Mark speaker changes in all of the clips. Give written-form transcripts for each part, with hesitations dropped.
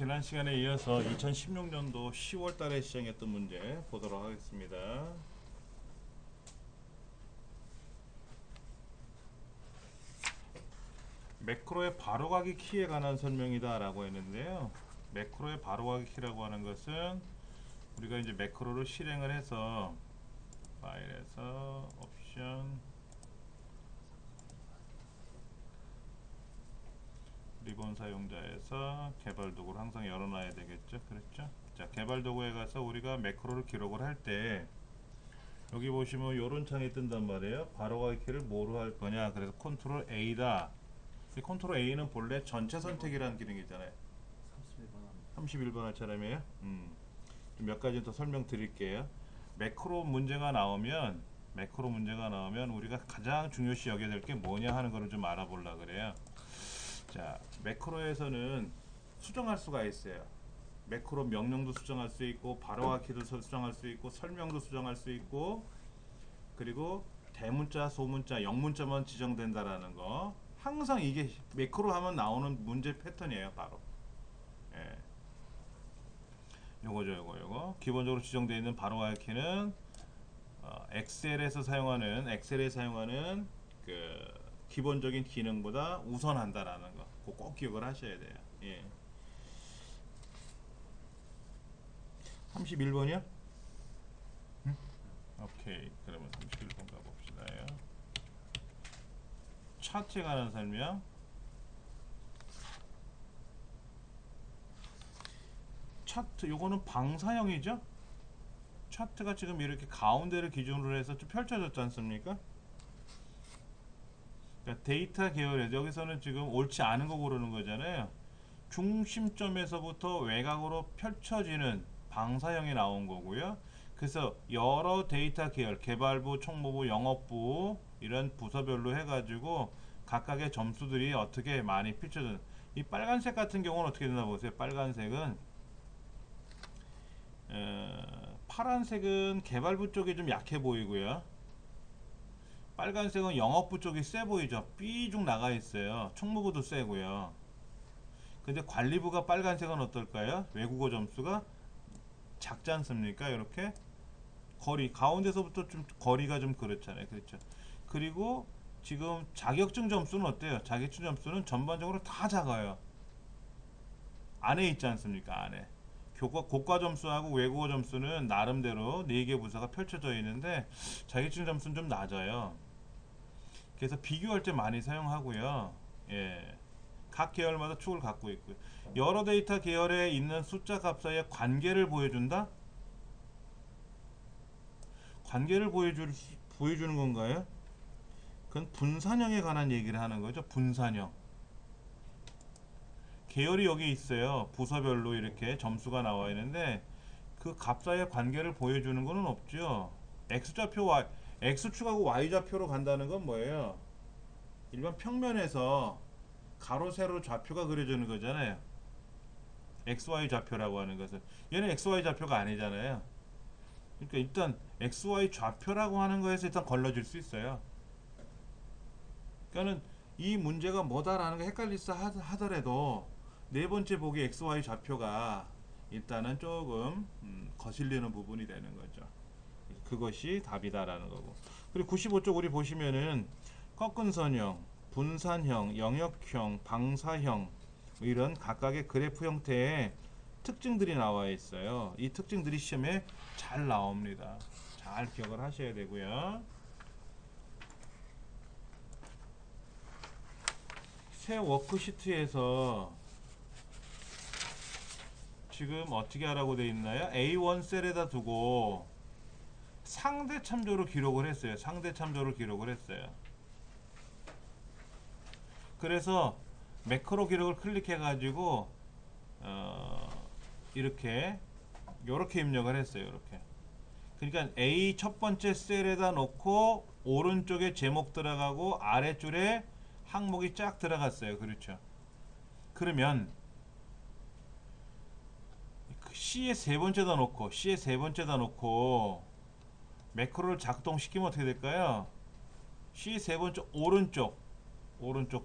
Speaker 1: 지난 시간에 이어서 2016년도 10월 달에 시작했던 문제 보도록 하겠습니다. 매크로의 바로가기 키에 관한 설명이다 라고 했는데요. 매크로의 바로가기 키라고 하는 것은 우리가 이제 매크로를 실행을 해서 파일에서 옵션 리본 사용자에서 개발 도구를 항상 열어놔야 되겠죠. 그렇죠? 자, 개발 도구에 가서 우리가 매크로를 기록을 할 때 여기 보시면 요런 창이 뜬단 말이에요. 바로가기 키를 뭐로 할 거냐. 그래서 컨트롤 A다. 이 컨트롤 A는 본래 전체 선택이라는 기능이잖아요. 31번 할 차례이에요. 몇 가지 더 설명드릴게요. 매크로 문제가 나오면 우리가 가장 중요시 여겨야 될 게 뭐냐 하는 거를 좀 알아보려 그래요. 자, 매크로에서는 수정할 수가 있어요. 매크로 명령도 수정할 수 있고 바로가기도 수정할 수 있고 설명도 수정할 수 있고, 그리고 대문자, 소문자, 영문자만 지정된다라는 거. 항상 이게 매크로 하면 나오는 문제 패턴이에요. 바로 요거죠. 요거 기본적으로 지정되어 있는 바로가기 키는 엑셀에 사용하는 그 기본적인 기능보다 우선한다라는 거 꼭 기억을 하셔야 돼요. 예. 31번이요? 오케이, 그러면 31번 가봅시다요. 차트에 관한 설명. 차트 요거는 방사형이죠. 차트가 지금 이렇게 가운데를 기준으로 해서 좀 펼쳐졌지 않습니까? 그러니까 데이터 계열에서 여기서는 지금 옳지 않은 거 고르는 거잖아요. 중심점에서부터 외곽으로 펼쳐지는 방사형이 나온 거고요. 그래서 여러 데이터 계열, 개발부, 총무부, 영업부 이런 부서별로 해가지고 각각의 점수들이 어떻게 많이 펼쳐지는, 이 빨간색 같은 경우는 어떻게 되나 보세요. 빨간색은 파란색은 개발부 쪽이 좀 약해 보이고요. 빨간색은 영업부 쪽이 세 보이죠. 삐죽 나가 있어요. 총무부도 세고요. 근데 관리부가 빨간색은 어떨까요? 외국어 점수가 작지 않습니까? 이렇게 거리 가운데서부터 좀 거리가 좀 그렇잖아요. 그렇죠. 그리고 지금 자격증 점수는 어때요? 자격증 점수는 전반적으로 다 작아요. 안에 있지 않습니까? 안에 고과 점수하고 외국어 점수는 나름대로 4개 부서가 펼쳐져 있는데 자격증 점수는 좀 낮아요. 그래서 비교할 때 많이 사용하고요. 예. 각 계열마다 축을 갖고 있고요. 여러 데이터 계열에 있는 숫자 값 사이의 관계를 보여준다? 관계를 보여주는 건가요? 그건 분산형에 관한 얘기를 하는 거죠. 분산형. 계열이 여기 있어요. 부서별로 이렇게 점수가 나와 있는데 그 값 사이의 관계를 보여주는 거는 없죠. X좌표, X축하고 Y좌표로 간다는 건 뭐예요? 일반 평면에서 가로 세로 좌표가 그려지는 거잖아요. XY 좌표라고 하는 것은 얘는 XY 좌표가 아니잖아요. 그러니까 일단 XY 좌표라고 하는 거에서 일단 걸러질 수 있어요. 그러니까는 이 문제가 뭐다라는 게 헷갈리서 하더라도 네 번째 보기 XY 좌표가 일단은 조금 거슬리는 부분이 되는 거죠. 그것이 답이다라는 거고. 그리고 95쪽 우리 보시면은 꺾은 선형, 분산형, 영역형, 방사형 이런 각각의 그래프 형태의 특징들이 나와 있어요. 이 특징들이 시험에 잘 나옵니다. 잘 기억을 하셔야 되고요. 새 워크시트에서 지금 어떻게 하라고 되어 있나요? A1 셀에다 두고 상대 참조로 기록을 했어요. 상대 참조를 기록을 했어요. 그래서 매크로 기록을 클릭해 가지고 이렇게 요렇게 입력을 했어요. 이렇게. 그러니까 A 첫 번째 셀에다 놓고 오른쪽에 제목 들어가고 아래줄에 항목이 쫙 들어갔어요. 그렇죠. 그러면 C의 세 번째다 놓고 매크로를 작동시키면 어떻게 될까요? C 세 번째 오른쪽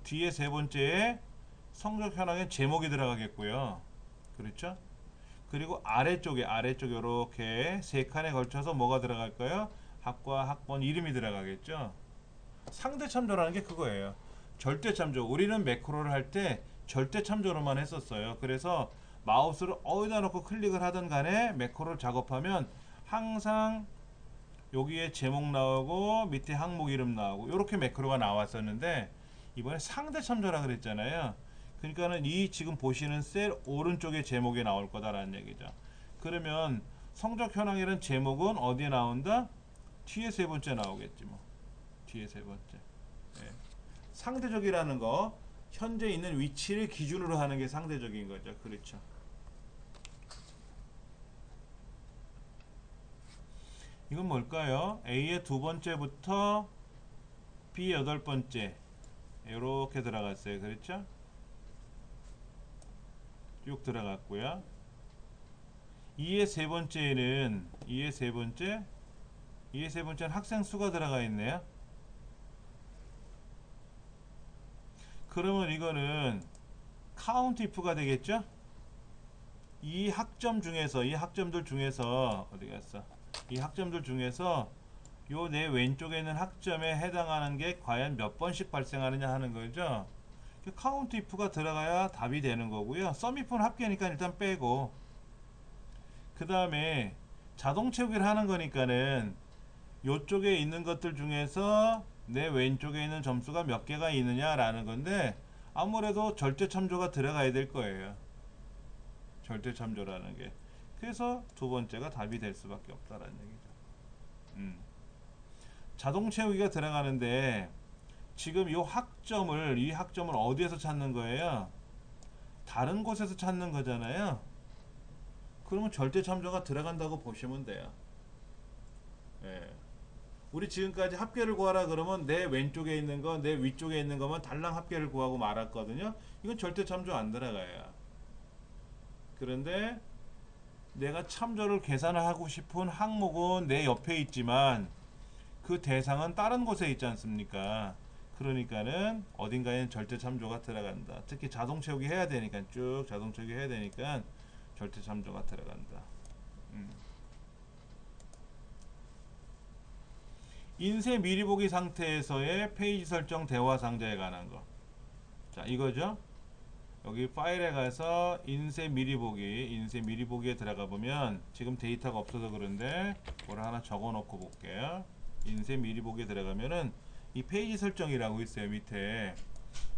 Speaker 1: 뒤에 세 번째에 성적 현황에 제목이 들어가겠고요. 그렇죠? 그리고 아래쪽에 이렇게 세 칸에 걸쳐서 뭐가 들어갈까요? 학과 학번 이름이 들어가겠죠. 상대 참조라는 게 그거예요. 절대 참조. 우리는 매크로를 할 때 절대 참조로만 했었어요. 그래서 마우스를 어디다 놓고 클릭을 하든 간에 매크로를 작업하면 항상 여기에 제목 나오고 밑에 항목 이름 나오고 이렇게 매크로가 나왔었는데, 이번에 상대 참조라 그랬잖아요. 그러니까는 이 지금 보시는 셀 오른쪽에 제목이 나올 거다라는 얘기죠. 그러면 성적 현황이라는 제목은 어디에 나온다? 뒤에 세 번째 나오겠지 뭐. 뒤에 세 번째. 예. 상대적이라는 거, 현재 있는 위치를 기준으로 하는 게 상대적인 거죠. 그렇죠. 이건 뭘까요? A의 두 번째부터 B 여덟 번째 이렇게 들어갔어요. 그렇죠? 쭉 들어갔고요. 2의 세 번째는 2의 세 번째는 학생 수가 들어가 있네요. 그러면 이거는 카운트 if가 되겠죠? 이 학점들 중에서 어디 갔어? 이 학점들 중에서 요 내 왼쪽에 있는 학점에 해당하는 게 과연 몇 번씩 발생하느냐 하는 거죠. 카운트 if가 들어가야 답이 되는 거고요. 썸 if는 합계니까 일단 빼고, 그 다음에 자동 채우기를 하는 거니까는 요쪽에 있는 것들 중에서 내 왼쪽에 있는 점수가 몇 개가 있느냐라는 건데, 아무래도 절대 참조가 들어가야 될 거예요. 절대 참조라는 게. 그래서 두 번째가 답이 될 수밖에 없다라는 얘기죠. 자동 채우기가 들어가는데 지금 이 학점을 어디에서 찾는 거예요? 다른 곳에서 찾는 거잖아요. 그러면 절대 참조가 들어간다고 보시면 돼요. 예. 우리 지금까지 합계를 구하라 그러면 내 왼쪽에 있는 거, 내 위쪽에 있는 거만 달랑 합계를 구하고 말았거든요. 이건 절대 참조 안 들어가요. 그런데 내가 참조를 계산을 하고 싶은 항목은 내 옆에 있지만 그 대상은 다른 곳에 있지 않습니까? 그러니까는 어딘가에는 절대 참조가 들어간다. 특히 자동 채우기 해야 되니까, 쭉 자동 채우기 해야 되니까 절대 참조가 들어간다. 인쇄 미리 보기 상태에서의 페이지 설정 대화 상자에 관한 거. 자, 이거죠. 여기 파일에 가서 인쇄 미리 보기에 들어가 보면 지금 데이터가 없어서 그런데 뭘 하나 적어 놓고 볼게요. 인쇄 미리 보기에 들어가면은 이 페이지 설정이라고 있어요. 밑에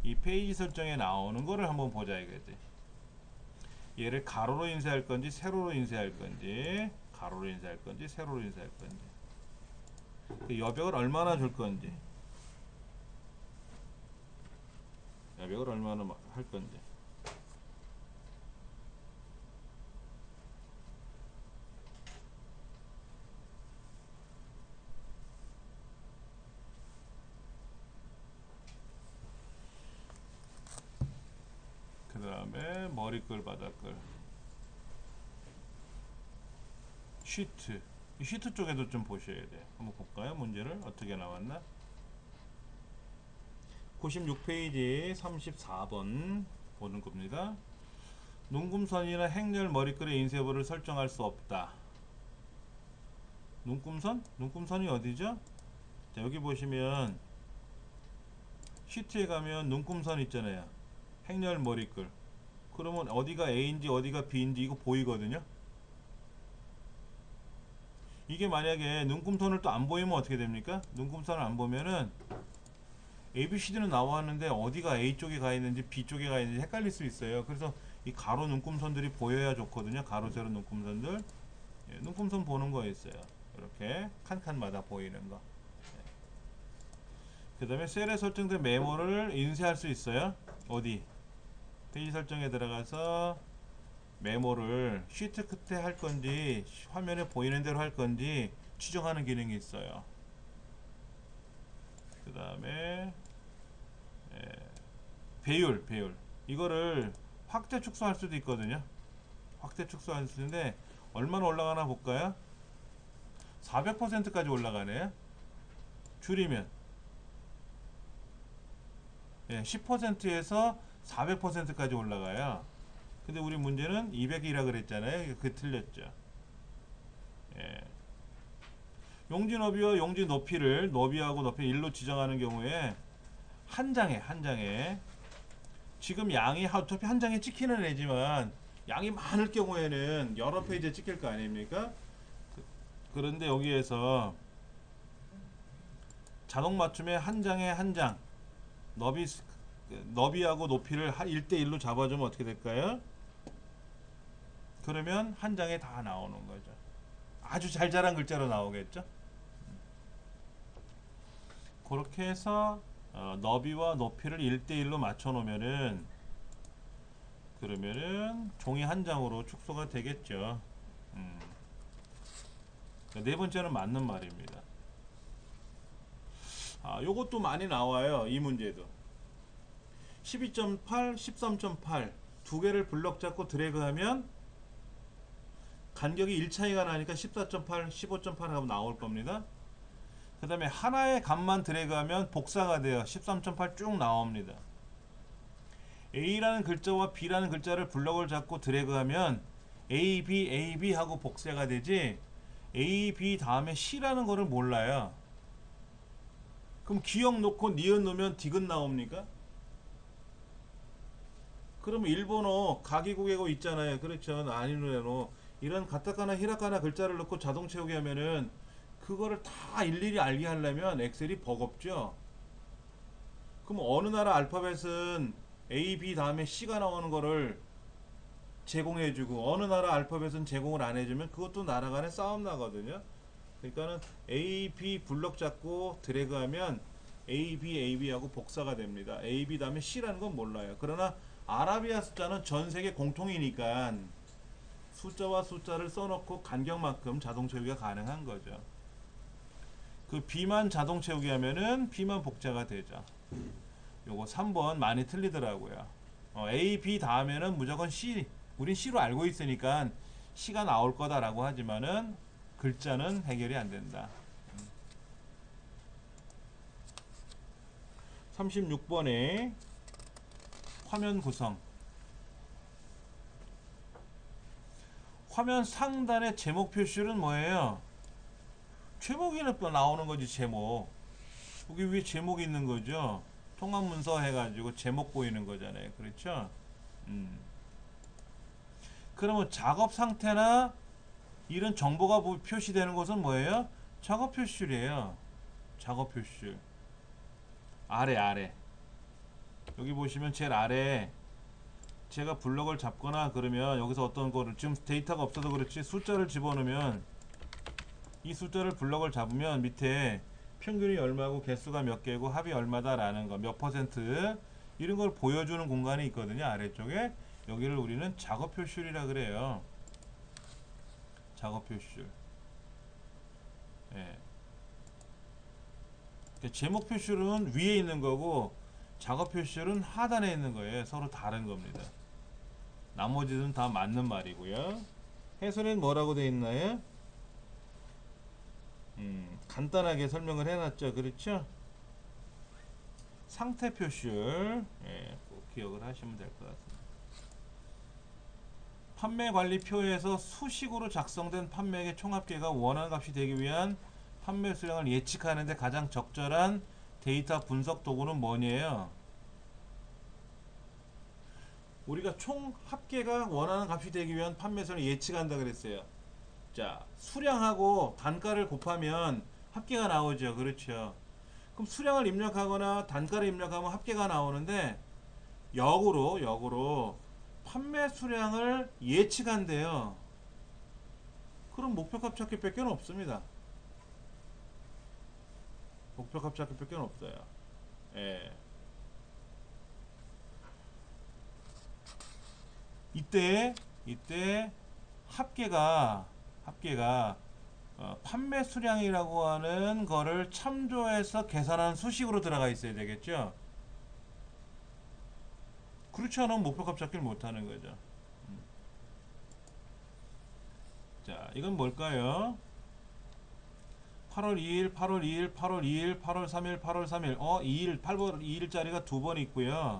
Speaker 1: 이 페이지 설정에 나오는 거를 한번 보자 이거지. 얘를 가로로 인쇄할 건지 세로로 인쇄할 건지, 가로로 인쇄할 건지 세로로 인쇄할 건지, 그 여백을 얼마나 줄 건지, 여백을 얼마나 할 건지. 그 다음에 머리글 바닥글 시트, 이 시트 쪽에도 좀 보셔야 돼. 한번 볼까요? 문제를 어떻게 나왔나? 96페이지 34번 보는 겁니다. 눈금선이나 행렬 머리글의 인쇄 여부를 설정할 수 없다. 눈금선? 눈금선이 어디죠? 자, 여기 보시면 시트에 가면 눈금선 있잖아요. 행렬 머리글. 그러면 어디가 A인지 어디가 B인지 이거 보이거든요. 이게 만약에 눈금선을 또 안 보이면 어떻게 됩니까? 눈금선을 안 보면은 ABCD는 나왔는데 어디가 A 쪽에 가 있는지 B 쪽에 가 있는지 헷갈릴 수 있어요. 그래서 이 가로 눈금선들이 보여야 좋거든요. 가로 세로 눈금선들. 예, 눈금선 보는 거 있어요. 이렇게 칸칸마다 보이는 거. 그 다음에 셀에 설정된 메모를 인쇄할 수 있어요. 어디? 페이지 설정에 들어가서 메모를 시트 끝에 할 건지 화면에 보이는 대로 할 건지 지정하는 기능이 있어요. 그 다음에 배율 이거를 확대 축소할 수도 있거든요. 확대 축소할 수 있는데 얼마나 올라가나 볼까요? 400%까지 올라가네요. 줄이면 10%에서 400%까지 올라가요. 근데 우리 문제는 200이라 그랬잖아요. 그게 틀렸죠. 예. 용지 너비와 용지 높이를 너비하고 높이 1로 지정하는 경우에 한 장에 지금 양이 어차피 한 장에 찍히는 애지만 양이 많을 경우에는 여러 페이지에 찍힐 거 아닙니까? 그런데 여기에서 자동 맞춤에 한 장에 한 장 너비하고 높이를 1대1로 잡아주면 어떻게 될까요? 그러면 한 장에 다 나오는 거죠. 아주 잘 자란 글자로 나오겠죠. 그렇게 해서 너비와 높이를 1대1로 맞춰 놓으면은 그러면은 종이 한 장으로 축소가 되겠죠. 네 번째는 맞는 말입니다. 요것도 많이 나와요. 이 문제도 12.8, 13.8 두 개를 블럭 잡고 드래그하면 간격이 1 차이가 나니까 14.8, 15.8 하고 나올 겁니다. 그 다음에 하나의 값만 드래그하면 복사가 돼요. 13.8 쭉 나옵니다. A라는 글자와 B라는 글자를 블럭을 잡고 드래그하면 A, B, A, B 하고 복사가 되지 A, B 다음에 C라는 거를 몰라요. 그럼 기억 놓고 니은 놓으면 디귿 나옵니까? 그러면 일본어 가기국어고 있잖아요. 그렇죠. 아니노레노 이런 가타카나 히라카나 글자를 넣고 자동 채우기 하면은 그거를 다 일일이 알게 하려면 엑셀이 버겁죠. 그럼 어느 나라 알파벳은 A, B 다음에 C가 나오는 거를 제공해주고 어느 나라 알파벳은 제공을 안 해주면 그것도 나라 간에 싸움 나거든요. 그러니까는 A, B 블럭 잡고 드래그하면 A, B, A, B 하고 복사가 됩니다. A, B 다음에 C라는 건 몰라요. 그러나 아라비아 숫자는 전 세계 공통이니까 숫자와 숫자를 써놓고 간격만큼 자동 채우기가 가능한 거죠. 그 B만 자동 채우기 하면은 B만 복제가 되죠. 요거 3번 많이 틀리더라고요. A, B 다음에는 무조건 C. 우린 C로 알고 있으니까 C가 나올 거다라고 하지만은 글자는 해결이 안 된다. 36번에 화면 구성. 화면 상단의 제목 표시는 뭐예요? 제목이 나오는 거지, 제목. 여기 위에 제목이 있는 거죠. 통합문서 해가지고 제목 보이는 거잖아요. 그렇죠? 그러면 작업 상태나 이런 정보가 표시되는 것은 뭐예요? 작업 표시줄이에요. 작업 표시줄. 아래. 여기 보시면 제일 아래 제가 블럭을 잡거나 그러면 여기서 어떤 거를 지금 데이터가 없어서 그렇지 숫자를 집어넣으면 이 숫자를 블럭을 잡으면 밑에 평균이 얼마고 개수가 몇 개고 합이 얼마다라는 거 몇 퍼센트 이런 걸 보여주는 공간이 있거든요. 아래쪽에 여기를 우리는 작업 표시줄이라 그래요. 작업 표시줄. 예. 제목 표시줄은 위에 있는 거고 작업 표시줄은 하단에 있는 거예요. 서로 다른 겁니다. 나머지는 다 맞는 말이고요. 해설엔 뭐라고 되어 있나요? 간단하게 설명을 해놨죠. 그렇죠? 상태 표시줄 꼭 기억을 하시면 될 것 같습니다. 판매 관리표에서 수식으로 작성된 판매액의 총합계가 원하는 값이 되기 위한 판매 수량을 예측하는 데 가장 적절한 데이터 분석 도구는 뭐냐요? 우리가 총 합계가 원하는 값이 되기 위한 판매 수량을 예측한다 그랬어요. 자, 수량하고 단가를 곱하면 합계가 나오죠. 그렇죠. 그럼 수량을 입력하거나 단가를 입력하면 합계가 나오는데 역으로 판매 수량을 예측한대요. 그럼 목표값 찾기 밖에 없습니다. 목표값 찾기 밖에 없어요. 예. 이때 합계가 판매 수량이라고 하는 거를 참조해서 계산한 수식으로 들어가 있어야 되겠죠. 그렇지 않으면 목표값 찾기를 못하는 거죠. 자, 이건 뭘까요? 8월 2일, 8월 2일, 8월 2일, 8월 3일, 8월 3일 8월 2일짜리가 두 번 있고요.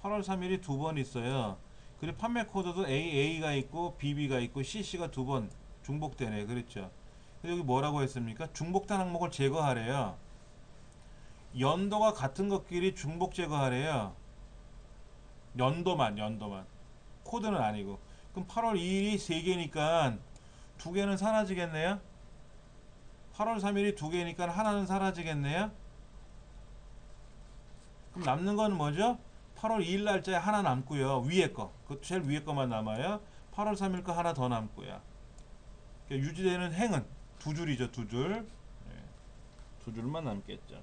Speaker 1: 8월 3일이 두 번 있어요. 그리고 판매 코드도 AA가 있고 BB가 있고 CC가 두 번 중복되네. 그렇죠. 그리고 여기 뭐라고 했습니까? 중복된 항목을 제거하래요. 연도가 같은 것끼리 중복 제거하래요. 연도만. 코드는 아니고. 그럼 8월 2일이 3개니까 2개는 사라지겠네요. 8월 3일이 2개니까 하나는 사라지겠네요. 그럼 남는 건 뭐죠? 8월 2일 날짜에 하나 남고요. 위에 거. 그 제일 위에 거만 남아요. 8월 3일 거 하나 더 남고요. 그러니까 유지되는 행은 두 줄이죠. 두 줄. 네, 두 줄만 남겠죠.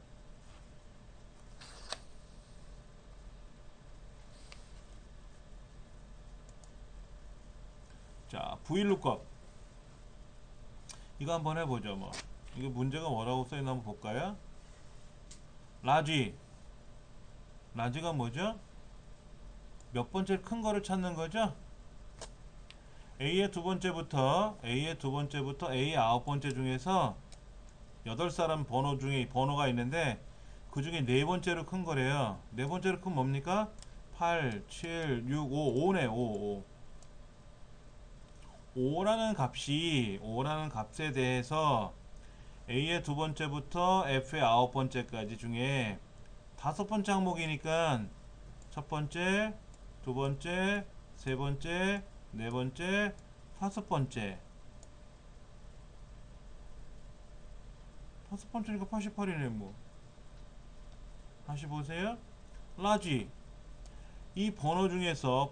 Speaker 1: 자, VLOOKUP. 이거 한번 해보죠. 뭐 이거 문제가 뭐라고 써있나 한번 볼까요? 라지. 라지가 뭐죠? 몇 번째 큰 거를 찾는 거죠? A의 두 번째부터 A의 아홉 번째 중에서 8사람 번호 중에 번호가 있는데 그 중에 네 번째로 큰 거래요. 네 번째로 큰 뭡니까? 8, 7, 6, 5, 5네. 5. 5라는 값에 대해서 A의 두 번째부터 F의 아홉 번째까지 중에 다섯 번째 항목이니까 첫 번째, 두 번째, 세 번째, 네 번째, 다섯 번째. 다섯 번째니까 88이네 뭐. 다시 보세요. 라지. 이 번호 중에서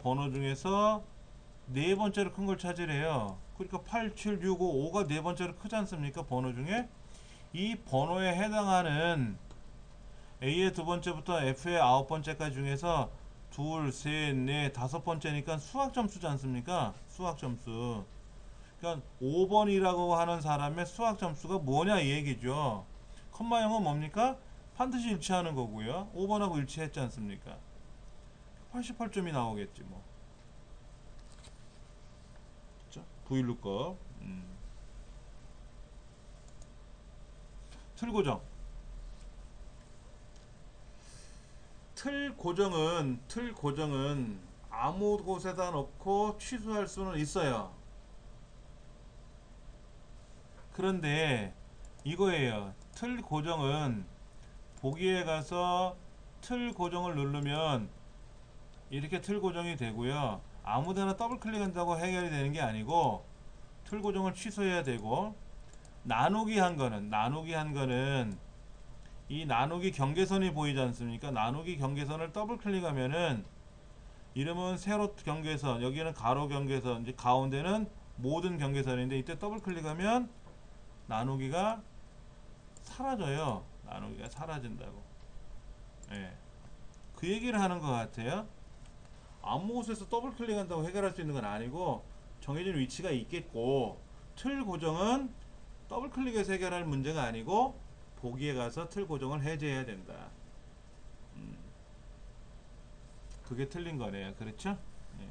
Speaker 1: 네 번째로 큰 걸 찾으래요. 그러니까 8, 7, 6, 5, 5가 네 번째로 크지 않습니까? 번호 중에. 이 번호에 해당하는 A의 두 번째부터 F의 아홉 번째까지 중에서 둘, 셋, 넷, 다섯 번째니까 수학 점수지 않습니까? 수학 점수. 그러니까 5번이라고 하는 사람의 수학 점수가 뭐냐 이 얘기죠. 컴마형은 뭡니까? 반드시 일치하는 거고요. 5번하고 일치했지 않습니까? 88점이 나오겠지 뭐. 그렇죠? VLOOKUP. 틀 고정. 틀 고정은 아무 곳에다 넣고 취소할 수는 있어요. 그런데 이거예요. 틀 고정은 보기에 가서 틀 고정을 누르면 이렇게 틀 고정이 되고요. 아무데나 더블 클릭한다고 해결이 되는 게 아니고 틀 고정을 취소해야 되고 나누기 한 거는 이 나누기 경계선이 보이지 않습니까? 나누기 경계선을 더블 클릭하면은 이름은 세로 경계선, 여기는 가로 경계선, 이제 가운데는 모든 경계선인데 이때 더블 클릭하면 나누기가 사라져요. 나누기가 사라진다고. 예. 그 얘기를 하는 것 같아요. 아무 곳에서 더블 클릭한다고 해결할 수 있는 건 아니고 정해진 위치가 있겠고 틀 고정은 더블 클릭해서 해결할 문제가 아니고 보기에 가서 틀 고정을 해제해야 된다. 그게 틀린 거네요. 그렇죠? 예.